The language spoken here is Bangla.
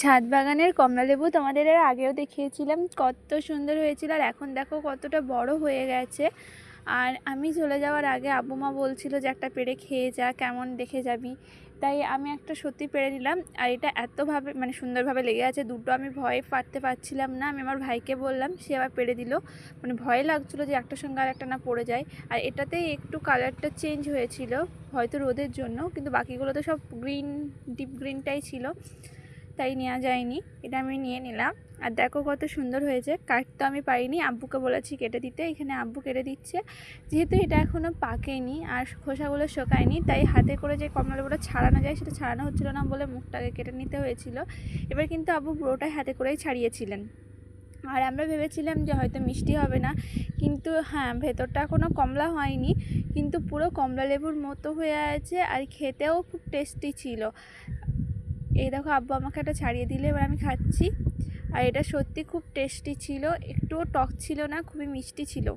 ছাদ বাগানের কমলালেবু তোমাদের এর আগেও দেখিয়েছিলাম, কত সুন্দর হয়েছিল। আর এখন দেখো কতটা বড় হয়ে গেছে। আর আমি চলে যাওয়ার আগে আব্বু মা বলছিল যে একটা পেড়ে খেয়ে যা, কেমন দেখে যাবি। তাই আমি একটা সত্যি পেড়ে নিলাম। আর এটা এতভাবে মানে সুন্দরভাবে লেগে আছে, দুটো আমি ভয়ে পারতে পারছিলাম না। আমি আমার ভাইকে বললাম, সে আবার পেড়ে দিল। মানে ভয় লাগছিলো যে একটার সঙ্গে আর একটা না পড়ে যায়। আর এটাতেই একটু কালারটা চেঞ্জ হয়েছিল, হয়তো রোদের জন্য, কিন্তু বাকিগুলো তো সব গ্রিন, ডিপ গ্রিনটাই ছিল, তাই নেওয়া যায়নি। এটা আমি নিয়ে নিলাম। আর দেখো কত সুন্দর হয়েছে। কাটতে আমি পারিনি, আব্বুকে বলেছি কেটে দিতে। এখানে আব্বু কেটে দিচ্ছে। যেহেতু এটা এখনও পাকেনি আর খোসাগুলো শোকায়নি, তাই হাতে করে যে কমলালেবুটা ছাড়ানো যায় সেটা ছাড়ানো হচ্ছিলো না বলে মুখটাকে কেটে নিতে হয়েছিল। এবার কিন্তু আব্বু পুরোটাই হাতে করেই ছাড়িয়েছিলেন। আর আমরা ভেবেছিলাম যে হয়তো মিষ্টি হবে না, কিন্তু হ্যাঁ, ভেতরটা এখনও কমলা হয়নি, কিন্তু পুরো কমলা লেবুর মতো হয়ে আছে। আর খেতেও খুব টেস্টি ছিল। এই দেখো আব্বু আমাকে একটা ছাড়িয়ে দিলে, এবার আমি খাচ্ছি। আর এটা সত্যি খুব টেস্টি ছিল, একটুও টক ছিল না, খুবই মিষ্টি ছিল।